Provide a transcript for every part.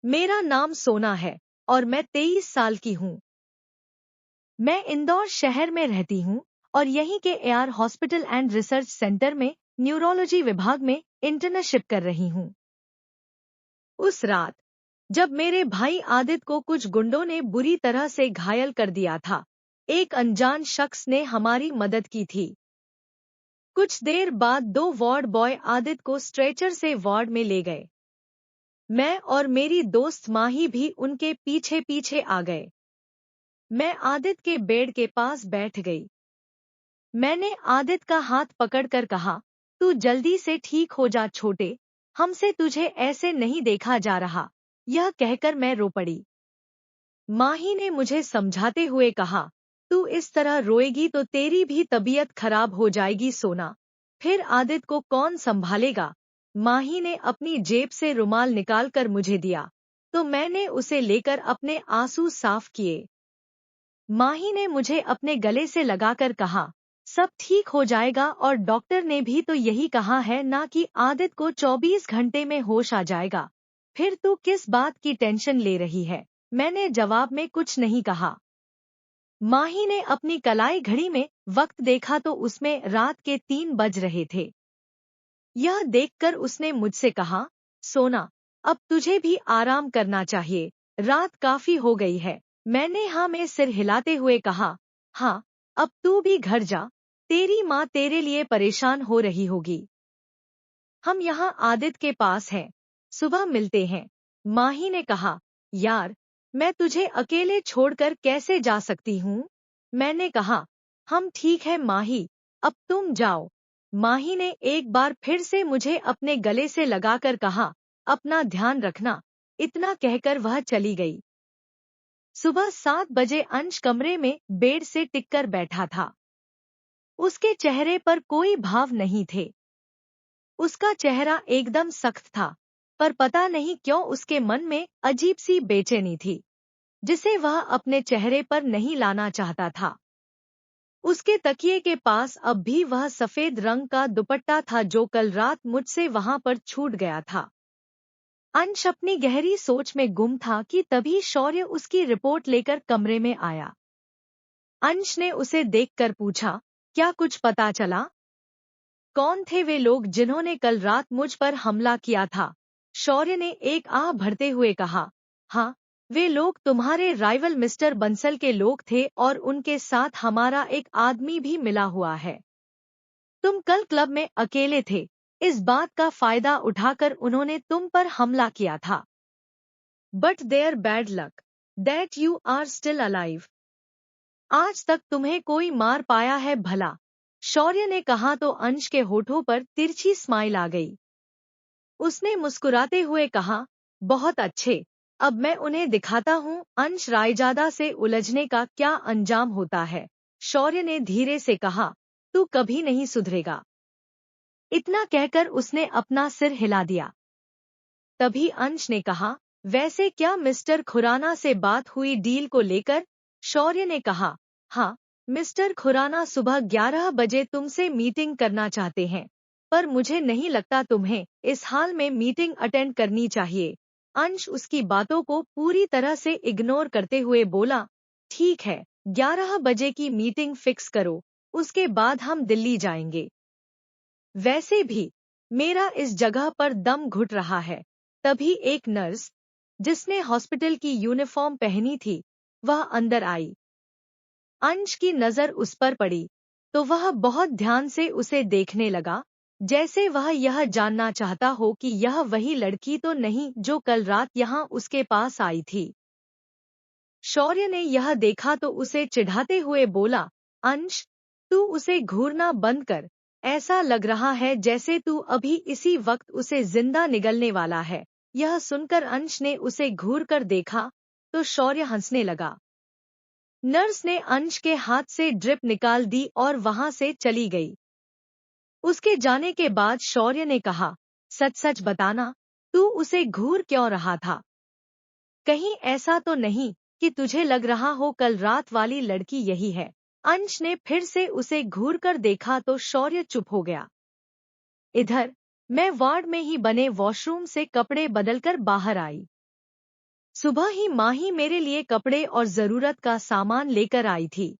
मेरा नाम सोना है और मैं 23 साल की हूँ। मैं इंदौर शहर में रहती हूँ और यहीं के AR hospital and research centre में न्यूरोलॉजी विभाग में इंटर्नशिप कर रही हूँ। उस रात जब मेरे भाई आदित्य को कुछ गुंडों ने बुरी तरह से घायल कर दिया था, एक अनजान शख्स ने हमारी मदद की थी। कुछ देर बाद 2 वार्ड बॉय आदित्य को स्ट्रेचर से वार्ड में ले गए। मैं और मेरी दोस्त माही भी उनके पीछे पीछे आ गए। मैं आदित्य के बेड के पास बैठ गई। मैंने आदित्य का हाथ पकड़कर कहा, तू जल्दी से ठीक हो जा छोटे, हमसे तुझे ऐसे नहीं देखा जा रहा। यह कहकर मैं रो पड़ी। माही ने मुझे समझाते हुए कहा, तू इस तरह रोएगी तो तेरी भी तबीयत खराब हो जाएगी सोना, फिर आदित्य को कौन संभालेगा। माही ने अपनी जेब से रुमाल निकालकर मुझे दिया, तो मैंने उसे लेकर अपने आंसू साफ किए। माही ने मुझे अपने गले से लगाकर कहा, सब ठीक हो जाएगा और डॉक्टर ने भी तो यही कहा है ना कि आदित्य को 24 घंटे में होश आ जाएगा। फिर तू किस बात की टेंशन ले रही है? मैंने जवाब में कुछ नहीं कहा। माही ने अपनी कलाई घड़ी में वक्त देखा तो उसमें रात के 3 बज रहे थे। यह देखकर उसने मुझसे कहा, सोना, अब तुझे भी आराम करना चाहिए, रात काफी हो गई है। मैंने हाँ में सिर हिलाते हुए कहा, हाँ, अब तू भी घर जा, तेरी माँ तेरे लिए परेशान हो रही होगी। हम यहाँ आदित्य के पास हैं, सुबह मिलते हैं। माही ने कहा, यार, मैं तुझे अकेले छोड़कर कैसे जा सकती हूँ? मैंने कहा, हम ठीक है माही, अब तुम जाओ। माही ने एक बार फिर से मुझे अपने गले से लगाकर कहा, अपना ध्यान रखना। इतना कहकर वह चली गई। सुबह 7 बजे अंश कमरे में बेड से टिककर बैठा था। उसके चेहरे पर कोई भाव नहीं थे। उसका चेहरा एकदम सख्त था, पर पता नहीं क्यों उसके मन में अजीब सी बेचैनी थी, जिसे वह अपने चेहरे पर नहीं लाना चाहता था। उसके तकिए के पास अब भी वह सफेद रंग का दुपट्टा था जो कल रात मुझसे वहां पर छूट गया था। अंश अपनी गहरी सोच में गुम था कि तभी शौर्य उसकी रिपोर्ट लेकर कमरे में आया। अंश ने उसे देखकर पूछा, क्या कुछ पता चला? कौन थे वे लोग जिन्होंने कल रात मुझ पर हमला किया था? शौर्य ने एक आह भरते हुए कहा, हाँ, वे लोग तुम्हारे राइवल मिस्टर बंसल के लोग थे और उनके साथ हमारा एक आदमी भी मिला हुआ है। तुम कल क्लब में अकेले थे, इस बात का फायदा उठाकर उन्होंने तुम पर हमला किया था। But their bad luck that you are still alive. आज तक तुम्हें कोई मार पाया है भला? शौर्य ने कहा तो अंश के होठों पर तिरछी स्माइल आ गई। उसने मुस्कुराते हुए कहा, बहुत अच्छे, अब मैं उन्हें दिखाता हूँ अंश रायजादा से उलझने का क्या अंजाम होता है। शौर्य ने धीरे से कहा, तू कभी नहीं सुधरेगा। इतना कहकर उसने अपना सिर हिला दिया। तभी अंश ने कहा, वैसे क्या मिस्टर खुराना से बात हुई डील को लेकर? शौर्य ने कहा, हाँ, मिस्टर खुराना सुबह 11 बजे तुमसे मीटिंग करना चाहते हैं, पर मुझे नहीं लगता तुम्हें इस हाल में मीटिंग अटेंड करनी चाहिए। अंश उसकी बातों को पूरी तरह से इग्नोर करते हुए बोला, ठीक है, 11 बजे की मीटिंग फिक्स करो, उसके बाद हम दिल्ली जाएंगे। वैसे भी मेरा इस जगह पर दम घुट रहा है। तभी एक नर्स, जिसने हॉस्पिटल की यूनिफॉर्म पहनी थी, वह अंदर आई। अंश की नजर उस पर पड़ी, तो वह बहुत ध्यान से उसे देखने लगा, जैसे वह यह जानना चाहता हो कि यह वही लड़की तो नहीं जो कल रात यहाँ उसके पास आई थी। शौर्य ने यह देखा तो उसे चिढ़ाते हुए बोला, अंश, तू उसे घूरना बंद कर, ऐसा लग रहा है जैसे तू अभी इसी वक्त उसे जिंदा निगलने वाला है। यह सुनकर अंश ने उसे घूर कर देखा, तो शौर्य हंसने लगा। नर्स ने अंश के हाथ से ड्रिप निकाल दी और वहां से चली गई। उसके जाने के बाद शौर्य ने कहा, सच सच बताना, तू उसे घूर क्यों रहा था? कहीं ऐसा तो नहीं कि तुझे लग रहा हो कल रात वाली लड़की यही है? अंश ने फिर से उसे घूर कर देखा तो शौर्य चुप हो गया। इधर मैं वार्ड में ही बने वॉशरूम से कपड़े बदलकर बाहर आई। सुबह ही माही मेरे लिए कपड़े और जरूरत का सामान लेकर आई थी।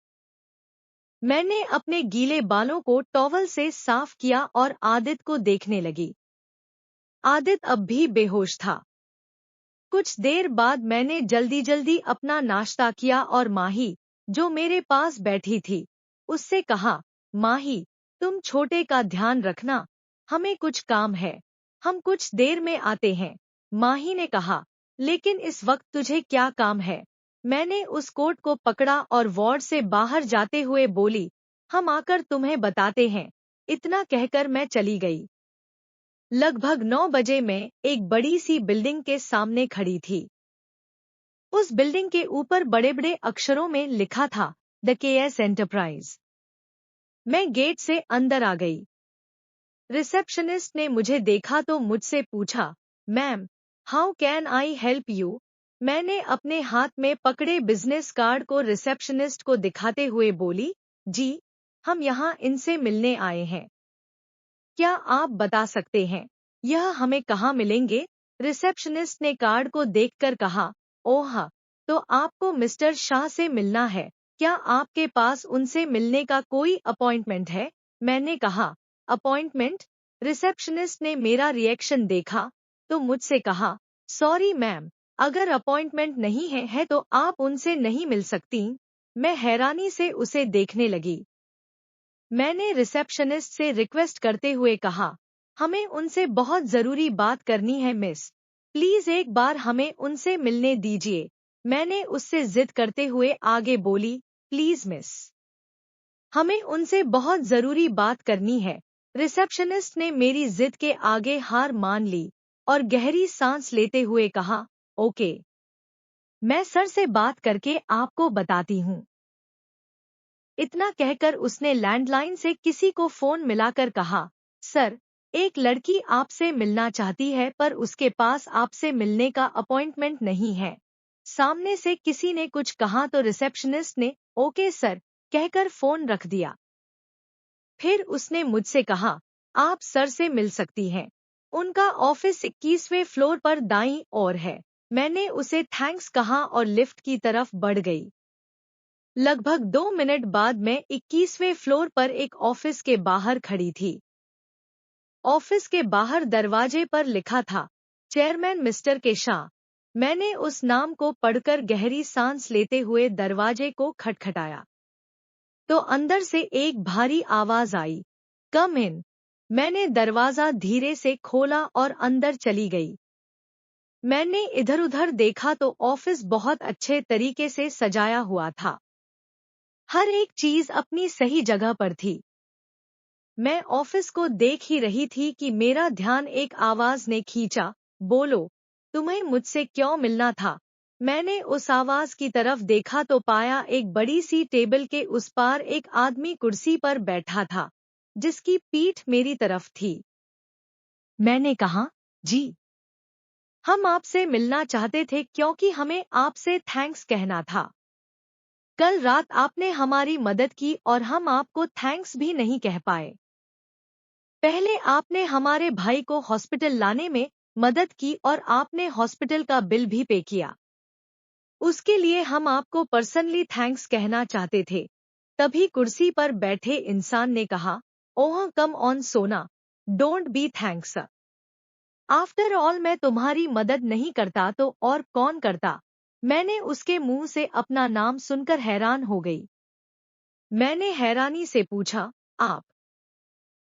मैंने अपने गीले बालों को टॉवल से साफ किया और आदित्य को देखने लगी। आदित्य अब भी बेहोश था। कुछ देर बाद मैंने जल्दी जल्दी अपना नाश्ता किया और माही, जो मेरे पास बैठी थी, उससे कहा, माही, तुम छोटे का ध्यान रखना, हमें कुछ काम है, हम कुछ देर में आते हैं। माही ने कहा, लेकिन इस वक्त तुझे क्या काम है? मैंने उस कोट को पकड़ा और वार्ड से बाहर जाते हुए बोली, हम आकर तुम्हें बताते हैं। इतना कहकर मैं चली गई। लगभग 9 बजे मैं एक बड़ी सी बिल्डिंग के सामने खड़ी थी। उस बिल्डिंग के ऊपर बड़े बड़े अक्षरों में लिखा था, द केएस एंटरप्राइज। मैं गेट से अंदर आ गई। रिसेप्शनिस्ट ने मुझे देखा तो मुझसे पूछा, ma'am, how can I help you? मैंने अपने हाथ में पकड़े बिजनेस कार्ड को रिसेप्शनिस्ट को दिखाते हुए बोली, जी, हम यहाँ इनसे मिलने आए हैं। क्या आप बता सकते हैं यह हमें कहाँ मिलेंगे? रिसेप्शनिस्ट ने कार्ड को देखकर कहा, ओह, तो आपको मिस्टर शाह से मिलना है। क्या आपके पास उनसे मिलने का कोई अपॉइंटमेंट है? मैंने कहा, अपॉइंटमेंट? रिसेप्शनिस्ट ने मेरा रिएक्शन देखा तो मुझसे कहा, सॉरी मैम, अगर अपॉइंटमेंट नहीं है तो आप उनसे नहीं मिल सकती। मैं हैरानी से उसे देखने लगी। मैंने रिसेप्शनिस्ट से रिक्वेस्ट करते हुए कहा, हमें उनसे बहुत जरूरी बात करनी है मिस, प्लीज एक बार हमें उनसे मिलने दीजिए। मैंने उससे जिद करते हुए आगे बोली, प्लीज मिस, हमें उनसे बहुत जरूरी बात करनी है। रिसेप्शनिस्ट ने मेरी जिद के आगे हार मान ली और गहरी सांस लेते हुए कहा, ओके, मैं सर से बात करके आपको बताती हूँ। इतना कहकर उसने लैंडलाइन से किसी को फोन मिलाकर कहा, सर, एक लड़की आपसे मिलना चाहती है पर उसके पास आपसे मिलने का अपॉइंटमेंट नहीं है। सामने से किसी ने कुछ कहा तो रिसेप्शनिस्ट ने ओके सर कहकर फोन रख दिया। फिर उसने मुझसे कहा, आप सर से मिल सकती हैं। उनका ऑफिस 21वें फ्लोर पर दाईं ओर है। मैंने उसे थैंक्स कहा और लिफ्ट की तरफ बढ़ गई। लगभग 2 मिनट बाद मैं 21वें फ्लोर पर एक ऑफिस के बाहर खड़ी थी। ऑफिस के बाहर दरवाजे पर लिखा था, चेयरमैन मिस्टर के शाह। मैंने उस नाम को पढ़कर गहरी सांस लेते हुए दरवाजे को खटखटाया तो अंदर से एक भारी आवाज आई, कम इन। मैंने दरवाजा धीरे से खोला और अंदर चली गई। मैंने इधर उधर देखा तो ऑफिस बहुत अच्छे तरीके से सजाया हुआ था। हर एक चीज अपनी सही जगह पर थी। मैं ऑफिस को देख ही रही थी कि मेरा ध्यान एक आवाज ने खींचा, बोलो, तुम्हें मुझसे क्यों मिलना था? मैंने उस आवाज की तरफ देखा तो पाया एक बड़ी सी टेबल के उस पार एक आदमी कुर्सी पर बैठा था, जिसकी पीठ मेरी तरफ थी। मैंने कहा, जी, हम आपसे मिलना चाहते थे क्योंकि हमें आपसे थैंक्स कहना था। कल रात आपने हमारी मदद की और हम आपको थैंक्स भी नहीं कह पाए। पहले आपने हमारे भाई को हॉस्पिटल लाने में मदद की और आपने हॉस्पिटल का बिल भी पे किया। उसके लिए हम आपको पर्सनली थैंक्स कहना चाहते थे। तभी कुर्सी पर बैठे इंसान ने कहा, ओह कम ऑन सोना, don't be thanks. After all मैं तुम्हारी मदद नहीं करता तो और कौन करता? मैंने उसके मुंह से अपना नाम सुनकर हैरान हो गई। मैंने हैरानी से पूछा,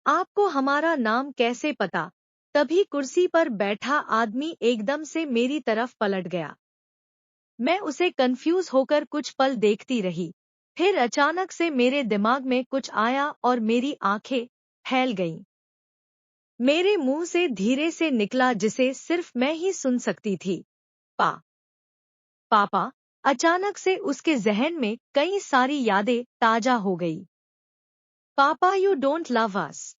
आपको हमारा नाम कैसे पता? तभी कुर्सी पर बैठा आदमी एकदम से मेरी तरफ पलट गया। मैं उसे कंफ्यूज होकर कुछ पल देखती रही। फिर अचानक से मेरे दिमाग में कुछ आया और मेरी आंखें फैल गईं। मेरे मुंह से धीरे से निकला जिसे सिर्फ मैं ही सुन सकती थी, पापा। अचानक से उसके जहन में कई सारी यादें ताजा हो गई। पापा, यू डोंट लव अस।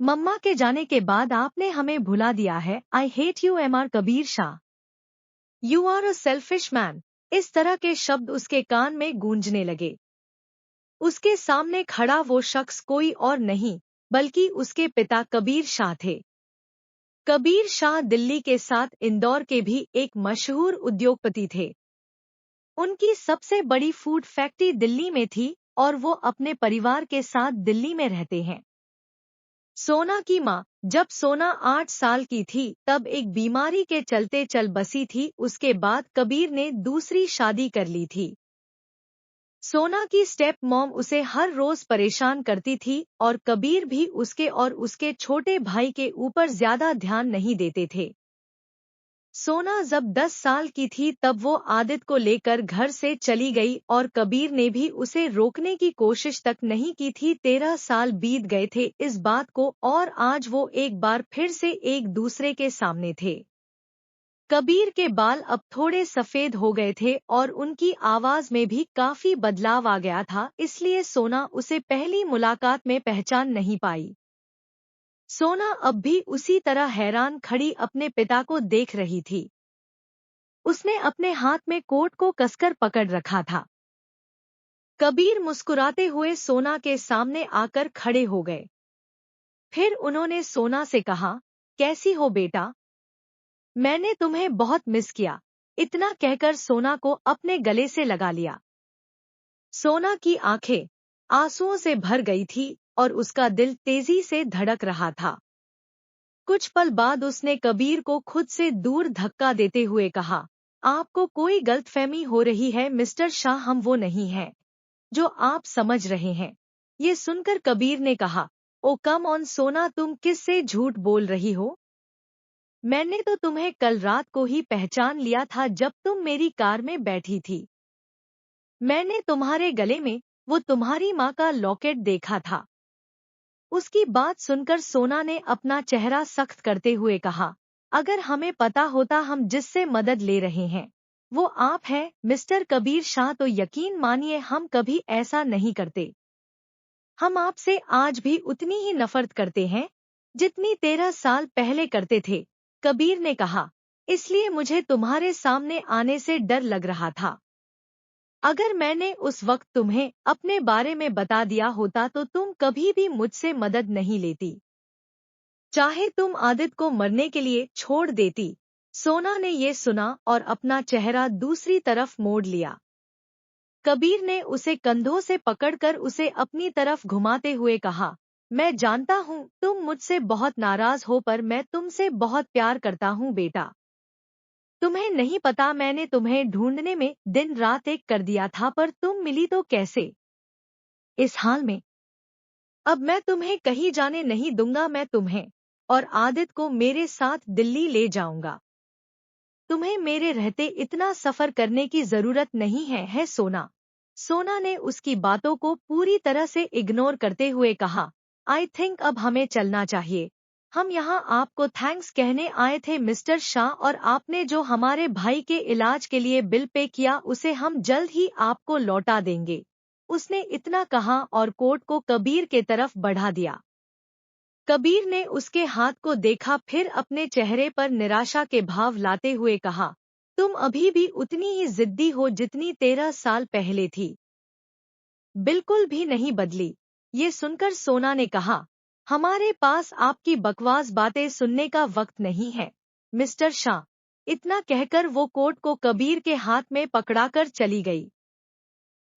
मम्मा के जाने के बाद आपने हमें भुला दिया है। I hate you M R. Kabir Shah. You are a selfish man. इस तरह के शब्द उसके कान में गूंजने लगे। उसके सामने खड़ा वो शख्स कोई और नहीं बल्कि उसके पिता कबीर शाह थे। कबीर शाह दिल्ली के साथ इंदौर के भी एक मशहूर उद्योगपति थे। उनकी सबसे बड़ी फूड फैक्ट्री दिल्ली में थी और वो अपने परिवार के साथ दिल्ली में रहते हैं। सोना की माँ जब सोना 8 साल की थी तब एक बीमारी के चलते चल बसी थी। उसके बाद कबीर ने दूसरी शादी कर ली थी। सोना की स्टेप मॉम उसे हर रोज परेशान करती थी और कबीर भी उसके और उसके छोटे भाई के ऊपर ज्यादा ध्यान नहीं देते थे। सोना जब 10 साल की थी तब वो आदित को लेकर घर से चली गई और कबीर ने भी उसे रोकने की कोशिश तक नहीं की थी। 13 साल बीत गए थे इस बात को और आज वो एक बार फिर से एक दूसरे के सामने थे। कबीर के बाल अब थोड़े सफेद हो गए थे और उनकी आवाज में भी काफी बदलाव आ गया था, इसलिए सोना उसे पहली मुलाकात में पहचान नहीं पाई। सोना अब भी उसी तरह हैरान खड़ी अपने पिता को देख रही थी। उसने अपने हाथ में कोट को कसकर पकड़ रखा था। कबीर मुस्कुराते हुए सोना के सामने आकर खड़े हो गए। फिर उन्होंने सोना से कहा, कैसी हो बेटा? मैंने तुम्हें बहुत मिस किया। इतना कहकर सोना को अपने गले से लगा लिया। सोना की आंखें आंसुओं से भर गई थी और उसका दिल तेजी से धड़क रहा था। कुछ पल बाद उसने कबीर को खुद से दूर धक्का देते हुए कहा, आपको कोई गलतफहमी हो रही है मिस्टर शाह, हम वो नहीं हैं जो आप समझ रहे हैं। ये सुनकर कबीर ने कहा, ओ कम ऑन सोना, तुम किससे झूठ बोल रही हो? मैंने तो तुम्हें कल रात को ही पहचान लिया था जब तुम मेरी कार में बैठी थी। मैंने तुम्हारे गले में वो तुम्हारी माँ का लॉकेट देखा था। उसकी बात सुनकर सोना ने अपना चेहरा सख्त करते हुए कहा, अगर हमें पता होता हम जिससे मदद ले रहे हैं वो आप हैं मिस्टर कबीर शाह, तो यकीन मानिए हम कभी ऐसा नहीं करते। हम आपसे आज भी उतनी ही नफरत करते हैं जितनी 13 साल पहले करते थे, कबीर ने कहा। इसलिए मुझे तुम्हारे सामने आने से डर लग रहा था। अगर मैंने उस वक्त तुम्हें अपने बारे में बता दिया होता तो तुम कभी भी मुझसे मदद नहीं लेती, चाहे तुम आदित को मरने के लिए छोड़ देती। सोना ने ये सुना और अपना चेहरा दूसरी तरफ मोड़ लिया। कबीर ने उसे कंधों से पकड़कर उसे अपनी तरफ घुमाते हुए कहा, मैं जानता हूँ तुम मुझसे बहुत नाराज हो पर मैं तुमसे बहुत प्यार करता हूँ बेटा। तुम्हें नहीं पता मैंने तुम्हें ढूंढने में दिन रात एक कर दिया था पर तुम मिली तो कैसे? इस हाल में अब मैं तुम्हें कहीं जाने नहीं दूंगा। मैं तुम्हें और आदित को मेरे साथ दिल्ली ले जाऊंगा। तुम्हें मेरे रहते इतना सफर करने की जरूरत नहीं है सोना। सोना ने उसकी बातों को पूरी तरह से इग्नोर करते हुए कहा, आई थिंक अब हमें चलना चाहिए। हम यहाँ आपको थैंक्स कहने आए थे मिस्टर शाह, और आपने जो हमारे भाई के इलाज के लिए बिल पे किया उसे हम जल्द ही आपको लौटा देंगे। उसने इतना कहा और कोट को कबीर के तरफ बढ़ा दिया। कबीर ने उसके हाथ को देखा, फिर अपने चेहरे पर निराशा के भाव लाते हुए कहा, तुम अभी भी उतनी ही जिद्दी हो जितनी 13 साल पहले थी। बिल्कुल भी नहीं बदली। ये सुनकर सोना ने कहा, हमारे पास आपकी बकवास बातें सुनने का वक्त नहीं है मिस्टर शाह। इतना कहकर वो कोट को कबीर के हाथ में पकड़ाकर चली गई।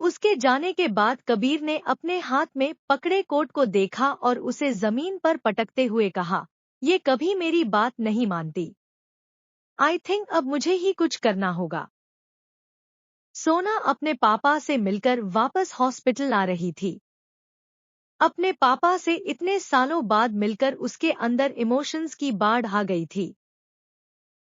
उसके जाने के बाद कबीर ने अपने हाथ में पकड़े कोट को देखा और उसे जमीन पर पटकते हुए कहा, ये कभी मेरी बात नहीं मानती। आई थिंक अब मुझे ही कुछ करना होगा। सोना अपने पापा से मिलकर वापस हॉस्पिटल आ रही थी। अपने पापा से इतने सालों बाद मिलकर उसके अंदर इमोशंस की बाढ़ आ गई थी।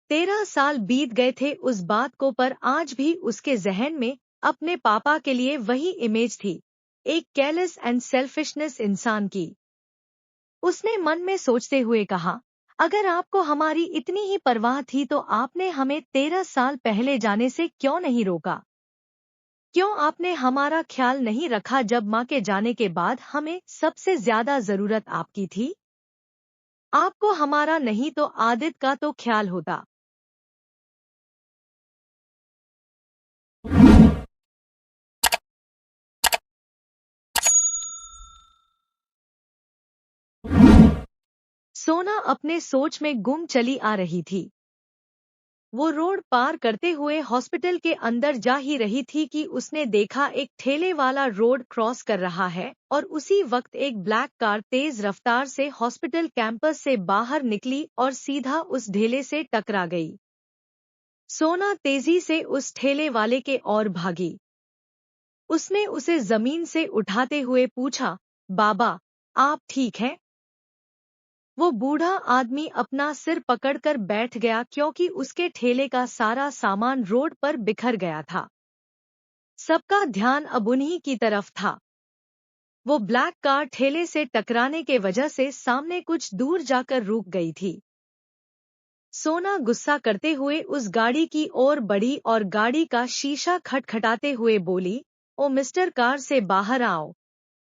13 साल बीत गए थे उस बात को, पर आज भी उसके जहन में अपने पापा के लिए वही इमेज थी, एक केयरलेस एंड सेल्फिशनेस इंसान की। उसने मन में सोचते हुए कहा, अगर आपको हमारी इतनी ही परवाह थी तो आपने हमें 13 साल पहले जाने से क्यों नहीं रोका? क्यों आपने हमारा ख्याल नहीं रखा जब माँ के जाने के बाद हमें सबसे ज्यादा जरूरत आपकी थी? आपको हमारा नहीं तो आदित का तो ख्याल होता। सोना अपने सोच में गुम चली आ रही थी। वो रोड पार करते हुए हॉस्पिटल के अंदर जा ही रही थी कि उसने देखा एक ठेले वाला रोड क्रॉस कर रहा है और उसी वक्त एक ब्लैक कार तेज रफ्तार से हॉस्पिटल कैंपस से बाहर निकली और सीधा उस ढेले से टकरा गई। सोना तेजी से उस ठेले वाले के ओर भागी। उसने उसे जमीन से उठाते हुए पूछा, बाबा, आप ठीक हैं? वो बूढ़ा आदमी अपना सिर पकड़कर बैठ गया क्योंकि उसके ठेले का सारा सामान रोड पर बिखर गया था। सबका ध्यान अब उन्हीं की तरफ था। वो ब्लैक कार ठेले से टकराने के वजह से सामने कुछ दूर जाकर रुक गई थी। सोना गुस्सा करते हुए उस गाड़ी की ओर बढ़ी और गाड़ी का शीशा खटखटाते हुए बोली, ओ मिस्टर, कार से बाहर आओ।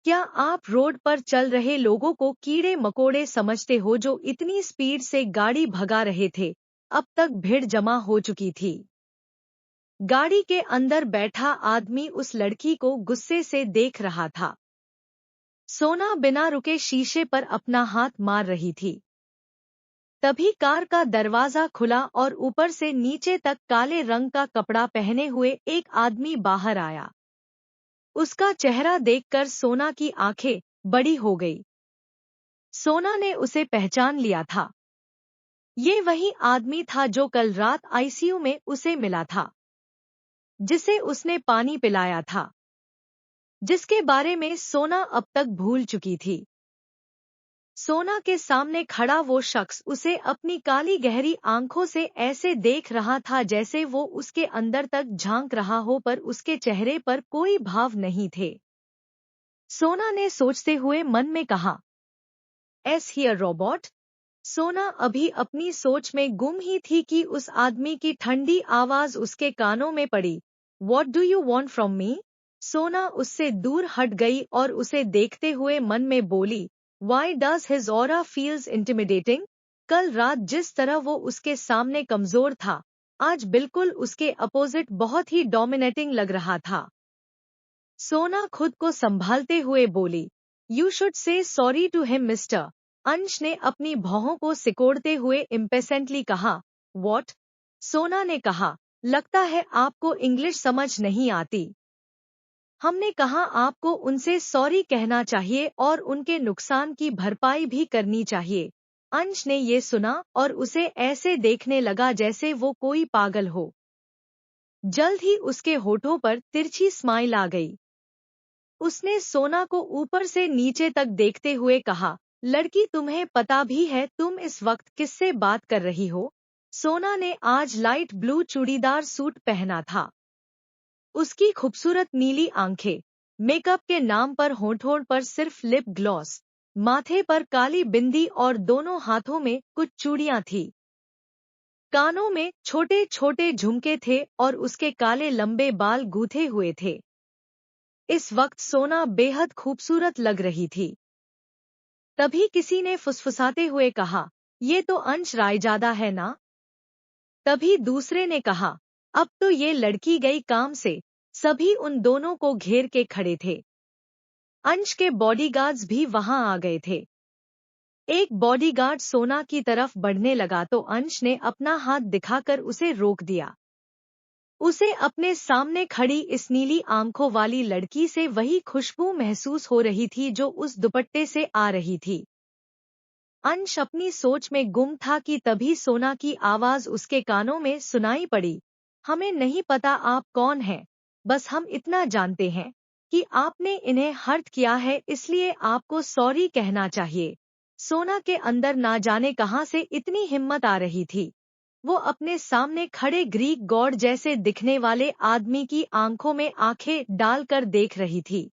क्या आप रोड पर चल रहे लोगों को कीड़े मकोड़े समझते हो जो इतनी स्पीड से गाड़ी भगा रहे थे? अब तक भीड़ जमा हो चुकी थी। गाड़ी के अंदर बैठा आदमी उस लड़की को गुस्से से देख रहा था। सोना बिना रुके शीशे पर अपना हाथ मार रही थी। तभी कार का दरवाजा खुला और ऊपर से नीचे तक काले रंग का कपड़ा पहने हुए एक आदमी बाहर आया। उसका चेहरा देखकर सोना की आंखें बड़ी हो गई। सोना ने उसे पहचान लिया था। ये वही आदमी था जो कल रात आईसीयू में उसे मिला था, जिसे उसने पानी पिलाया था, जिसके बारे में सोना अब तक भूल चुकी थी। सोना के सामने खड़ा वो शख्स उसे अपनी काली गहरी आंखों से ऐसे देख रहा था जैसे वो उसके अंदर तक झांक रहा हो, पर उसके चेहरे पर कोई भाव नहीं थे। सोना ने सोचते हुए मन में कहा, एस हियर रोबोट। सोना अभी अपनी सोच में गुम ही थी कि उस आदमी की ठंडी आवाज उसके कानों में पड़ी। What do you want from me? सोना उससे दूर हट गई और उसे देखते हुए मन में बोली, Why does his aura feels intimidating? कल रात जिस तरह वो उसके सामने कमजोर था, आज बिल्कुल उसके अपोजिट बहुत ही डोमिनेटिंग लग रहा था। सोना खुद को संभालते हुए बोली, You should say sorry to him, mister. अंश ने अपनी भौहों को सिकोड़ते हुए इम्पेसेंटली कहा। What? सोना ने कहा, लगता है आपको इंग्लिश समझ नहीं आती। हमने कहा आपको उनसे सॉरी कहना चाहिए और उनके नुकसान की भरपाई भी करनी चाहिए। अंश ने ये सुना और उसे ऐसे देखने लगा जैसे वो कोई पागल हो। जल्द ही उसके होठों पर तिरछी स्माइल आ गई। उसने सोना को ऊपर से नीचे तक देखते हुए कहा, लड़की, तुम्हें पता भी है तुम इस वक्त किससे बात कर रही हो? सोना ने आज लाइट ब्लू चूड़ीदार सूट पहना था। उसकी खूबसूरत नीली आंखें, मेकअप के नाम पर होठों पर सिर्फ लिप ग्लॉस, माथे पर काली बिंदी और दोनों हाथों में कुछ चूड़ियां थी। कानों में छोटे छोटे झुमके थे और उसके काले लंबे बाल गूंथे हुए थे। इस वक्त सोना बेहद खूबसूरत लग रही थी। तभी किसी ने फुसफुसाते हुए कहा, ये तो अंश रायजादा है ना? तभी दूसरे ने कहा, अब तो ये लड़की गई काम से। सभी उन दोनों को घेर के खड़े थे। अंश के बॉडीगार्ड्स भी वहां आ गए थे। एक बॉडीगार्ड सोना की तरफ बढ़ने लगा तो अंश ने अपना हाथ दिखाकर उसे रोक दिया। उसे अपने सामने खड़ी इस नीली आंखों वाली लड़की से वही खुशबू महसूस हो रही थी जो उस दुपट्टे से आ रही थी। अंश अपनी सोच में गुम था कि तभी सोना की आवाज उसके कानों में सुनाई पड़ी, हमें नहीं पता आप कौन हैं, बस हम इतना जानते हैं कि आपने इन्हें हर्ट किया है, इसलिए आपको सॉरी कहना चाहिए। सोना के अंदर ना जाने कहां से इतनी हिम्मत आ रही थी। वो अपने सामने खड़े ग्रीक गॉड जैसे दिखने वाले आदमी की आंखों में आंखें डालकर देख रही थी।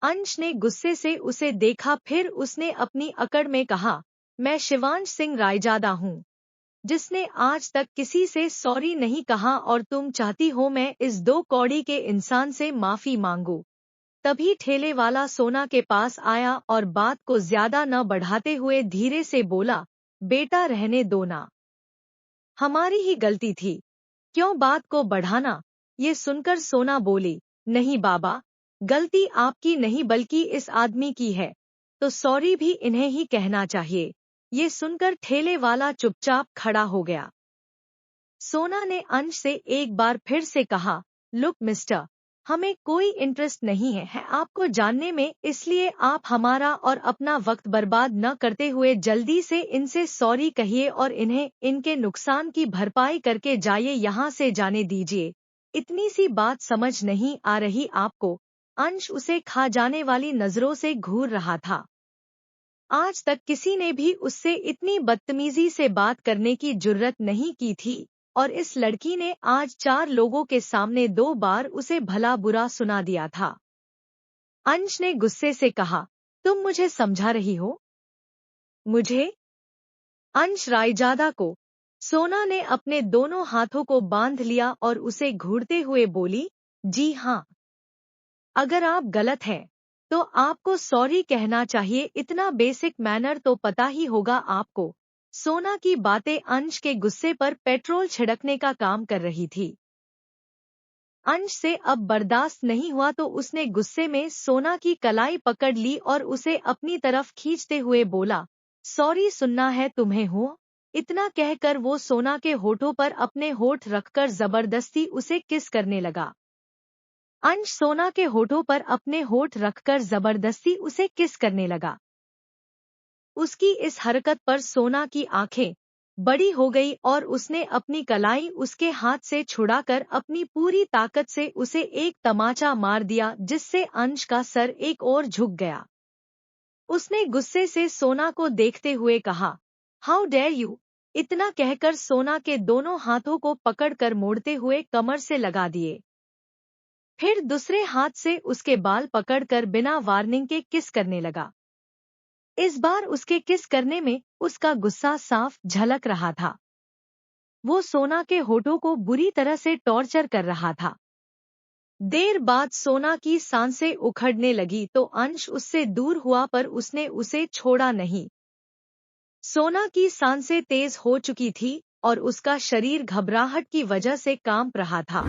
अंश ने गुस्से से उसे देखा, फिर उसने अपनी अकड़ में कहा, मैं शिवांश सिंह रायजादा हूँ, जिसने आज तक किसी से सॉरी नहीं कहा, और तुम चाहती हो मैं इस 2 कौड़ी के इंसान से माफी मांगू। तभी ठेले वाला सोना के पास आया और बात को ज्यादा न बढ़ाते हुए धीरे से बोला, बेटा रहने दो ना, हमारी ही गलती थी, क्यों बात को बढ़ाना? ये सुनकर सोना बोली, नहीं बाबा, गलती आपकी नहीं बल्कि इस आदमी की है, तो सॉरी भी इन्हें ही कहना चाहिए। ये सुनकर ठेले वाला चुपचाप खड़ा हो गया। सोना ने अंश से एक बार फिर से कहा, लुक मिस्टर, हमें कोई इंटरेस्ट नहीं है आपको जानने में, इसलिए आप हमारा और अपना वक्त बर्बाद न करते हुए जल्दी से इनसे सॉरी कहिए और इन्हें इनके नुकसान की भरपाई करके जाइए, यहाँ से जाने दीजिए। इतनी सी बात समझ नहीं आ रही आपको? अंश उसे खा जाने वाली नजरों से घूर रहा था। आज तक किसी ने भी उससे इतनी बदतमीजी से बात करने की जुर्रत नहीं की थी, और इस लड़की ने आज 4 लोगों के सामने 2 बार उसे भला बुरा सुना दिया था। अंश ने गुस्से से कहा, तुम मुझे समझा रही हो? मुझे? अंश रायजादा को। सोना ने अपने दोनों हाथों को बांध लिया और उसे घूरते हुए बोली, जी हाँ। अगर आप गलत हैं तो आपको सॉरी कहना चाहिए, इतना बेसिक मैनर तो पता ही होगा आपको। सोना की बातें अंश के गुस्से पर पेट्रोल छिड़कने का काम कर रही थी। अंश से अब बर्दाश्त नहीं हुआ तो उसने गुस्से में सोना की कलाई पकड़ ली और उसे अपनी तरफ खींचते हुए बोला, सॉरी सुनना है तुम्हें हो? इतना कहकर वो सोना के होठों पर अपने होठ रखकर जबरदस्ती उसे किस करने लगा। अंश सोना के होठों पर अपने होठ रखकर जबरदस्ती उसे किस करने लगा। उसकी इस हरकत पर सोना की आंखें बड़ी हो गई और उसने अपनी कलाई उसके हाथ से छुड़ाकर अपनी पूरी ताकत से उसे एक तमाचा मार दिया, जिससे अंश का सर एक ओर झुक गया। उसने गुस्से से सोना को देखते हुए कहा, हाउ डेयर यू? इतना कहकर सोना के दोनों हाथों को पकड़कर मोड़ते हुए कमर से लगा दिए। फिर दूसरे हाथ से उसके बाल पकड़कर बिना वार्निंग के किस करने लगा। इस बार उसके किस करने में उसका गुस्सा साफ झलक रहा था। वो सोना के होठों को बुरी तरह से टॉर्चर कर रहा था। देर बाद सोना की सांसें उखड़ने लगी तो अंश उससे दूर हुआ, पर उसने उसे छोड़ा नहीं। सोना की सांसें तेज हो चुकी थी और उसका शरीर घबराहट की वजह से कांप रहा था।